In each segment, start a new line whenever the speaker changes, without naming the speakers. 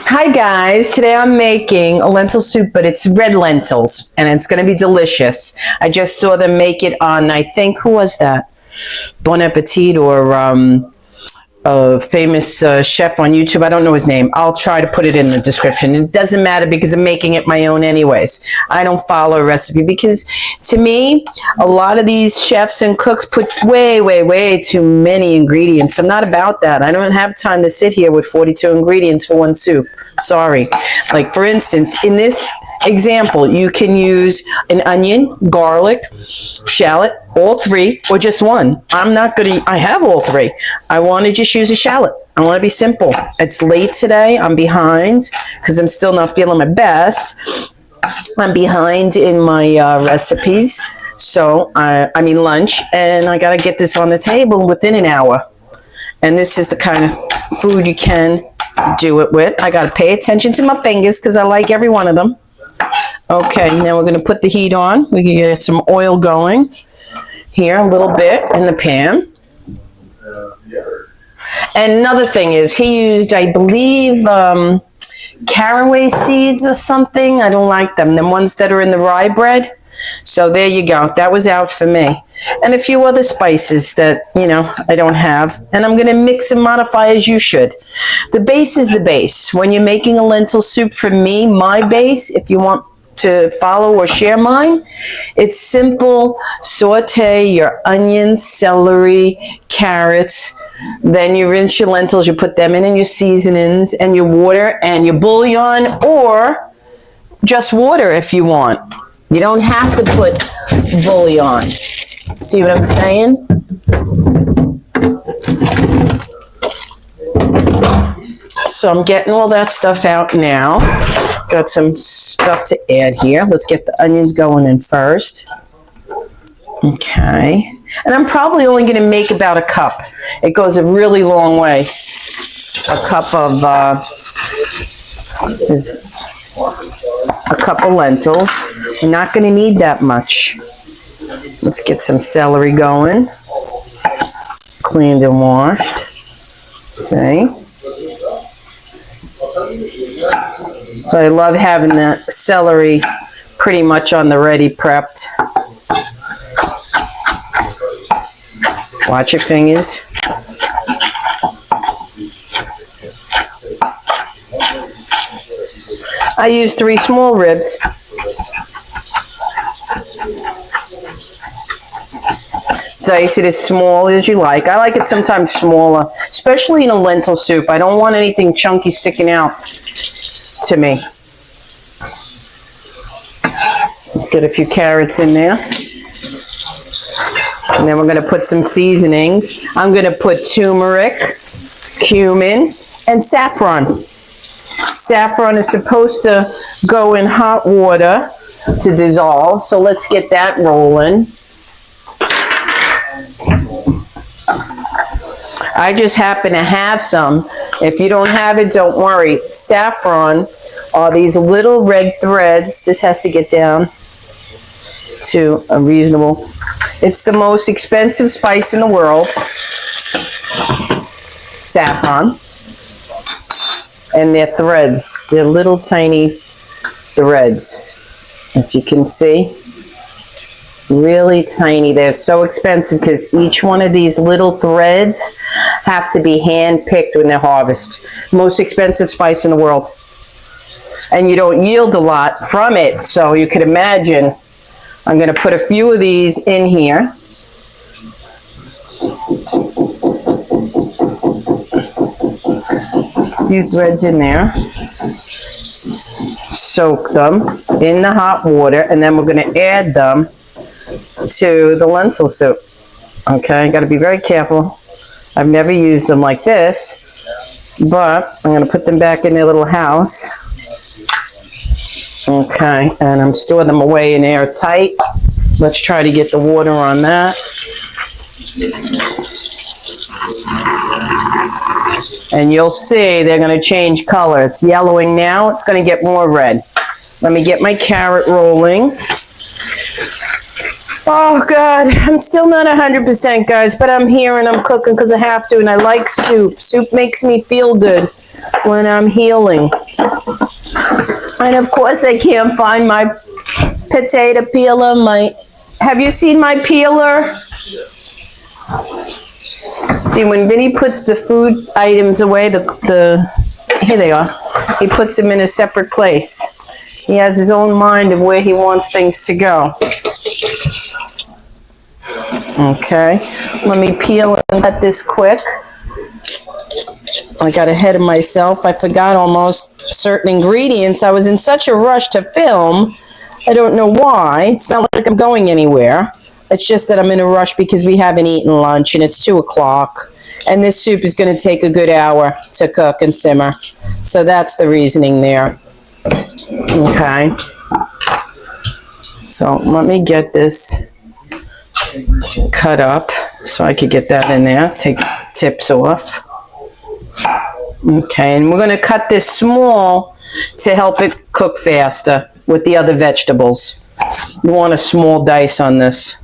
Hi guys, today I'm making a lentil soup, but it's red lentils and it's going to be delicious. I just saw them make it on, I think, who was that? Bon Appetit or a famous chef on YouTube. I don't know his name. I'll try to put it in the description. It doesn't matter because I'm making it my own anyways. I don't follow a recipe because to me, a lot of these chefs and cooks put way too many ingredients. I'm not about that. I don't have time to sit here with 42 ingredients for one soup. Sorry. Like for instance, in this example, you can use an onion, garlic, shallot, all three, or just one. I have all three. I want to just use a shallot. I want to be simple. It's late today. I'm behind because I'm still not feeling my best. I'm behind in my recipes. So, I mean lunch, and I got to get this on the table within an hour. And this is the kind of food you can do it with. I got to pay attention to my fingers because I like every one of them. Okay, now we're going to put the heat on. We can get some oil going here a little bit in the pan. And another thing is he used, I believe, caraway seeds or something. I don't like them. The ones that are in the rye bread. So there you go. That was out for me. And a few other spices that, I don't have. And I'm going to mix and modify as you should. The base is the base. When you're making a lentil soup, for me, my base, if you want to follow or share mine, it's simple. Saute your onions, celery, carrots. Then you rinse your lentils. You put them in and your seasonings and your water and your bouillon, or just water if you want. You don't have to put bouillon. See what I'm saying? So I'm getting all that stuff out now. Got some stuff to add here. Let's get the onions going in first. Okay. And I'm probably only going to make about a cup. It goes a really long way. A cup of lentils. You're not going to need that much. Let's get some celery going. Cleaned and washed. See? So I love having the celery pretty much on the ready prepped. Watch your fingers. I use 3 small ribs. Dice it as small as you like. I like it sometimes smaller, especially in a lentil soup. I don't want anything chunky sticking out to me. Let's get a few carrots in there. And then we're going to put some seasonings. I'm going to put turmeric, cumin, and saffron. Saffron is supposed to go in hot water to dissolve, so let's get that rolling. I just happen to have some. If you don't have it, don't worry. Saffron are these little red threads. This has to get down to a reasonable. It's the most expensive spice in the world. Saffron. And they're threads. They're little tiny threads. If you can see. Really tiny. They're so expensive because each one of these little threads have to be hand-picked when they're harvested. Most expensive spice in the world. And you don't yield a lot from it, so you could imagine. I'm going to put a few of these in here. A few threads in there. Soak them in the hot water, and then we're going to add them to the lentil soup. Okay, got to be very careful. I've never used them like this, but I'm going to put them back in their little house. Okay, and I'm storing them away in airtight. Let's try to get the water on that. And you'll see they're going to change color. It's yellowing now. It's going to get more red. Let me get my carrot rolling. Oh, God, I'm still not 100%, guys, but I'm here and I'm cooking because I have to, and I like soup. Soup makes me feel good when I'm healing. And of course I can't find my potato peeler. Have you seen my peeler? See, when Vinny puts the food items away, here they are. He puts them in a separate place. He has his own mind of where he wants things to go. Okay, let me peel and cut this quick. I got ahead of myself. I forgot almost certain ingredients. I was in such a rush to film. I don't know why. It's not like I'm going anywhere. It's just that I'm in a rush because we haven't eaten lunch and it's 2 o'clock. And this soup is going to take a good hour to cook and simmer. So that's the reasoning there. Okay. So let me get this cut up so I could get that in there. Take the tips off. Okay, and we're going to cut this small to help it cook faster with the other vegetables. You want a small dice on this.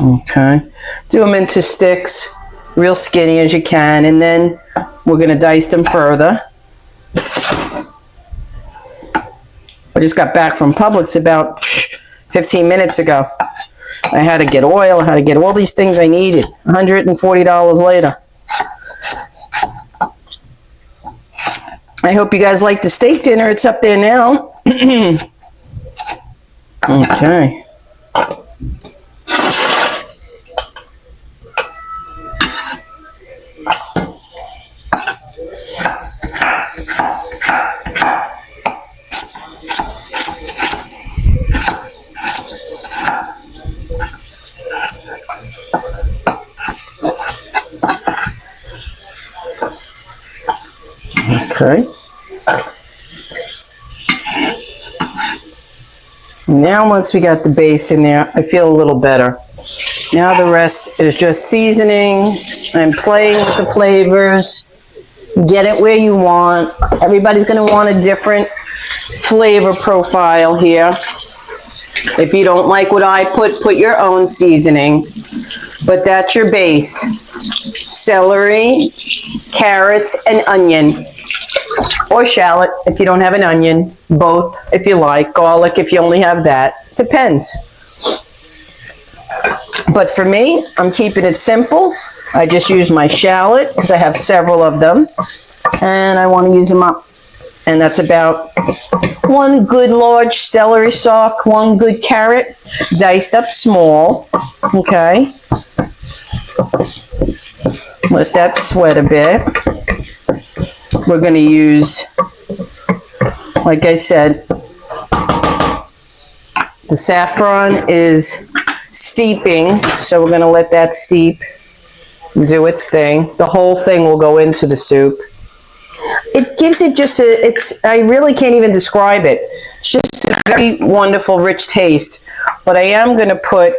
Okay, do them into sticks, real skinny as you can, and then we're going to dice them further. I just got back from Publix about 15 minutes ago. I had to get oil, I had to get all these things I needed. $140 later. I hope you guys like the steak dinner. It's up there now. Okay. Okay. Now once we got the base in there, I feel a little better. Now the rest is just seasoning and playing with the flavors. Get it where you want. Everybody's going to want a different flavor profile here. If you don't like what I put your own seasoning. But that's your base. Celery, carrots, and onion. Or shallot if you don't have an onion. Both if you like. Garlic if you only have that. Depends. But for me, I'm keeping it simple. I just use my shallot because I have several of them. And I want to use them up. And that's about one good large celery stalk, one good carrot, diced up small. Okay. Let that sweat a bit. We're going to use, like I said, the saffron is steeping, so we're going to let that steep, do its thing. The whole thing will go into the soup. It gives it just I really can't even describe it. It's just a very wonderful, rich taste. But I am going to put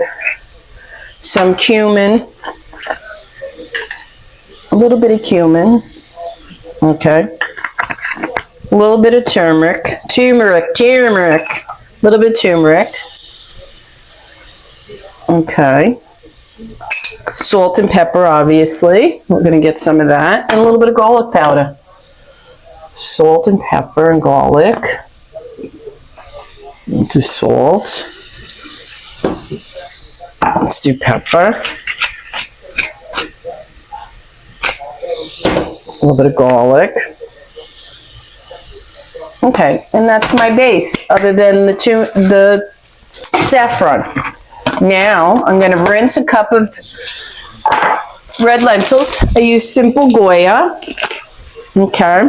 some cumin, a little bit of cumin, okay, a little bit of turmeric, a little bit of turmeric, okay, salt and pepper, obviously, we're going to get some of that, and a little bit of garlic powder. Salt and pepper and garlic, into salt, let's do pepper. A little bit of garlic. Okay, and that's my base, other than the saffron. Now, I'm going to rinse a cup of red lentils. I use simple Goya. Okay.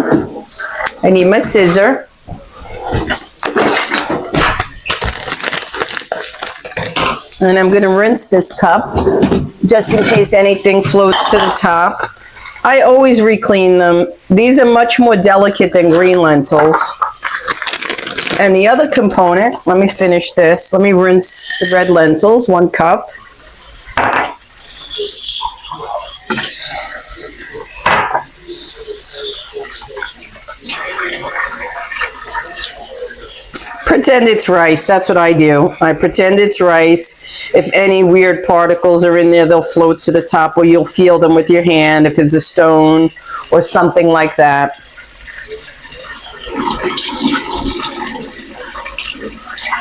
I need my scissor. And I'm going to rinse this cup, just in case anything floats to the top. I always re-clean them. These are much more delicate than green lentils. And the other component, let me finish this. Let me rinse the red lentils, 1 cup. Pretend it's rice. That's what I do. I pretend it's rice. If any weird particles are in there, they'll float to the top, or you'll feel them with your hand if it's a stone or something like that.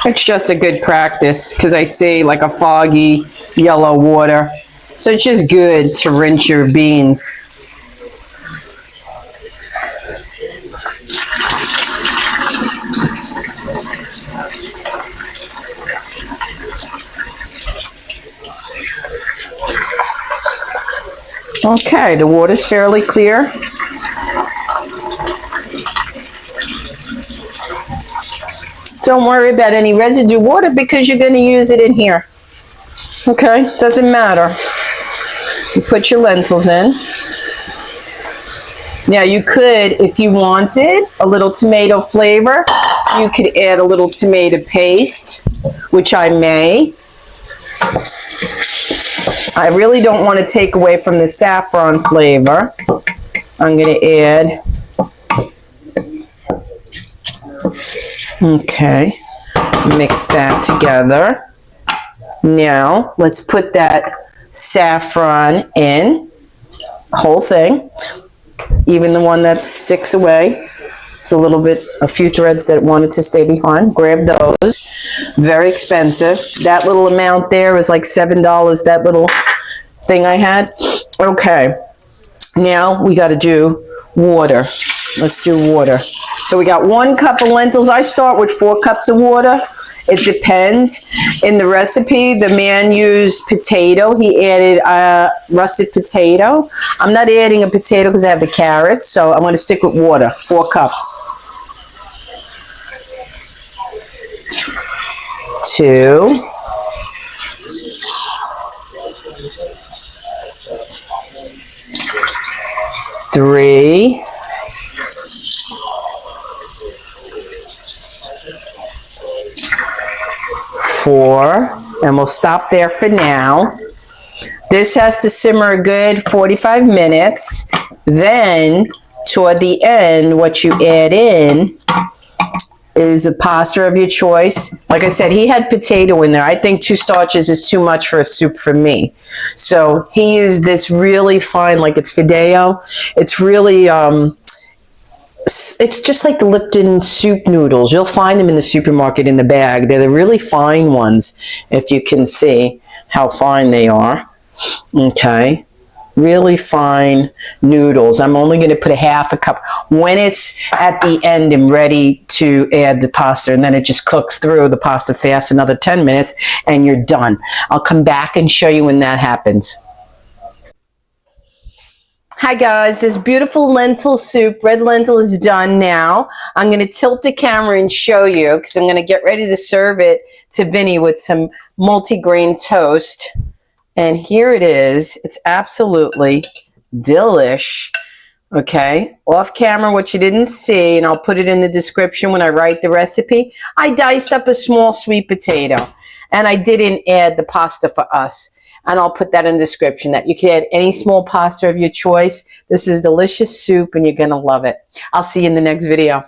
It's just a good practice because I see like a foggy yellow water. So it's just good to rinse your beans. Okay, the water's fairly clear. Don't worry about any residue water because you're going to use it in here. Okay, doesn't matter. You put your lentils in. Now you could, if you wanted a little tomato flavor, you could add a little tomato paste, which I may. I really don't want to take away from the saffron flavor. I'm going to add, okay, mix that together. Now, let's put that saffron in, whole thing, even the one that sticks away. It's a few threads that wanted to stay behind. Grab those. Very expensive. That little amount there was like $7, that little thing I had. Okay. Now we got to do water. Let's do water. So we got 1 cup of lentils. I start with 4 cups of water. It depends. In the recipe, the man used potato. He added russet potato. I'm not adding a potato because I have the carrots, so I'm going to stick with water. 4 cups. 2. 3. 4, and we'll stop there for now. This has to simmer a good 45 minutes. Then, toward the end, what you add in is a pasta of your choice. Like I said, he had potato in there. I think 2 starches is too much for a soup for me. So he used this really fine, like it's Fideo. It's really, it's just like the Lipton soup noodles. You'll find them in the supermarket in the bag. They're the really fine ones, if you can see how fine they are. Okay. Really fine noodles. I'm only going to put a half a cup. When it's at the end and ready to add the pasta, and then it just cooks through the pasta fast another 10 minutes, and you're done. I'll come back and show you when that happens. Hi guys, this beautiful lentil soup, red lentil, is done now. I'm going to tilt the camera and show you because I'm going to get ready to serve it to Vinny with some multigrain toast. And here it is. It's absolutely delish. Okay, off camera, what you didn't see, and I'll put it in the description when I write the recipe, I diced up a small sweet potato, and I didn't add the pasta for us. And I'll put that in the description that you can add any small pasta of your choice. This is delicious soup, and you're going to love it. I'll see you in the next video.